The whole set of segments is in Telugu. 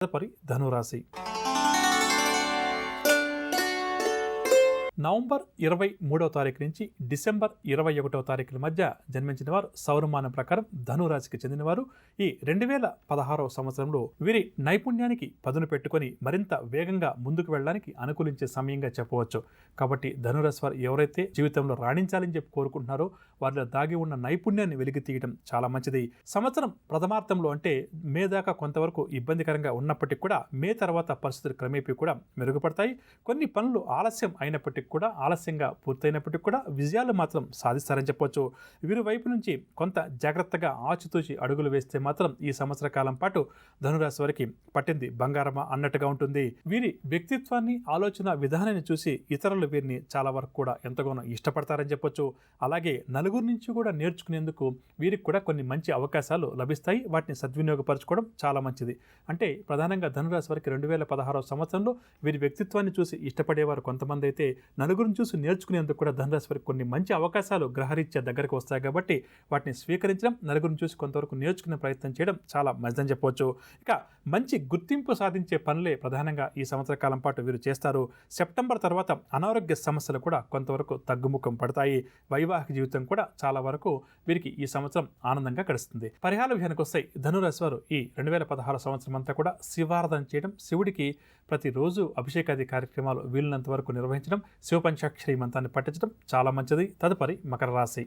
తదుపరి ధనురాశి. నవంబర్ 23వ తారీఖు నుంచి డిసెంబర్ 21వ తారీఖుల మధ్య జన్మించిన వారు సౌరమానం ప్రకారం ధనురాశికి చెందినవారు. ఈ 2016వ సంవత్సరంలో వీరి నైపుణ్యానికి పదును పెట్టుకొని మరింత వేగంగా ముందుకు వెళ్ళడానికి అనుకూలించే సమయంగా చెప్పవచ్చు. కాబట్టి ధనురాశి వారు ఎవరైతే జీవితంలో రాణించాలని చెప్పి కోరుకుంటున్నారో వారిలో దాగి ఉన్న నైపుణ్యాన్ని వెలికి తీయడం చాలా మంచిది. సంవత్సరం ప్రథమార్థంలో అంటే మే దాకా కొంతవరకు ఇబ్బందికరంగా ఉన్నప్పటికీ కూడా మే తర్వాత పరిస్థితులు క్రమేపీ కూడా మెరుగుపడతాయి. కొన్ని పనులు ఆలస్యం అయినప్పటికీ కూడా ఆలస్యంగా పూర్తయినప్పటికీ కూడా విజయాలు మాత్రం సాధిస్తారని చెప్పవచ్చు. వీరి వైపు నుంచి కొంత జాగ్రత్తగా ఆచితూచి అడుగులు వేస్తే మాత్రం ఈ సంవత్సర కాలం పాటు ధనురాశి వారికి పట్టింది బంగారమా అన్నట్టుగా ఉంటుంది. వీరి వ్యక్తిత్వాన్ని, ఆలోచన విధానాన్ని చూసి ఇతరులు వీరిని చాలా వరకు కూడా ఎంతగానో ఇష్టపడతారని చెప్పొచ్చు. అలాగే నలుగురి నుంచి కూడా నేర్చుకునేందుకు వీరికి కూడా కొన్ని మంచి అవకాశాలు లభిస్తాయి. వాటిని సద్వినియోగపరచుకోవడం చాలా మంచిది. అంటే ప్రధానంగా ధనురాశి వారికి 2016వ సంవత్సరంలో వీరి వ్యక్తిత్వాన్ని చూసి ఇష్టపడేవారు కొంతమంది అయితే నలుగురిని చూసి నేర్చుకునేందుకు కూడా ధనురాశి వారికి కొన్ని మంచి అవకాశాలు గ్రహరీత్యా దగ్గరకు వస్తాయి. కాబట్టి వాటిని స్వీకరించడం, నలుగురిని చూసి కొంతవరకు నేర్చుకునే ప్రయత్నం చేయడం చాలా మంచిదని చెప్పవచ్చు. ఇక మంచి గుర్తింపు సాధించే పనులే ప్రధానంగా ఈ సంవత్సర కాలం పాటు వీరు చేస్తారు. సెప్టెంబర్ తర్వాత అనారోగ్య సమస్యలు కూడా కొంతవరకు తగ్గుముఖం పడతాయి. వైవాహిక జీవితం కూడా చాలా వరకు వీరికి ఈ సంవత్సరం ఆనందంగా గడుస్తుంది. పరిహార విషయానికి వస్తాయి. ధనురాశి వారు ఈ 2016 సంవత్సరం అంతా కూడా శివారాధన చేయడం, శివుడికి ప్రతిరోజు అభిషేకాది కార్యక్రమాలు వీలున్నంత వరకు నిర్వహించడం, శివపంచాక్షరి మంత్రాన్ని పఠించడం చాలా మంచిది. తదుపరి మకర రాశి.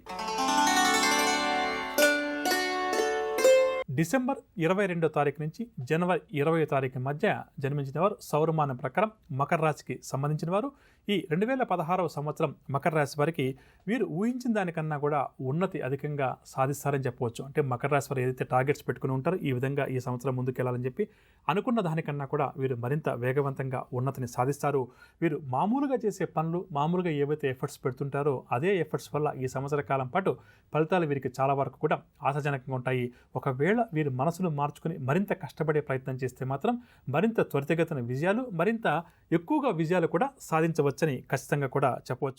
డిసెంబర్ 22వ తారీఖు నుంచి జనవరి 20వ తారీఖు మధ్య జన్మించిన వారు సౌరమానం ప్రకారం మకర రాశికి సంబంధించిన వారు. ఈ 2016వ సంవత్సరం మకర రాశి వారికి వీరు ఊహించిన దానికన్నా కూడా ఉన్నతి అధికంగా సాధిస్తారని చెప్పవచ్చు. అంటే మకర రాశి వారు ఏదైతే టార్గెట్స్ పెట్టుకుని ఉంటారో ఈ విధంగా ఈ సంవత్సరం ముందుకెళ్లాలని చెప్పి అనుకున్న దానికన్నా కూడా వీరు మరింత వేగవంతంగా ఉన్నతిని సాధిస్తారు. వీరు మామూలుగా చేసే పనులు, మామూలుగా ఏవైతే ఎఫర్ట్స్ పెడుతుంటారో అదే ఎఫర్ట్స్ వల్ల ఈ సంవత్సర కాలం పాటు ఫలితాలు వీరికి చాలా వరకు కూడా ఆశాజనకంగా ఉంటాయి. ఒకవేళ వీరు మనసును మార్చుకుని మరింత కష్టపడే ప్రయత్నం చేస్తే మాత్రం మరింత త్వరితగతిన విజయాలు, మరింత ఎక్కువగా విజయాలు కూడా సాధించవచ్చని ఖచ్చితంగా కూడా చెప్పవచ్చు.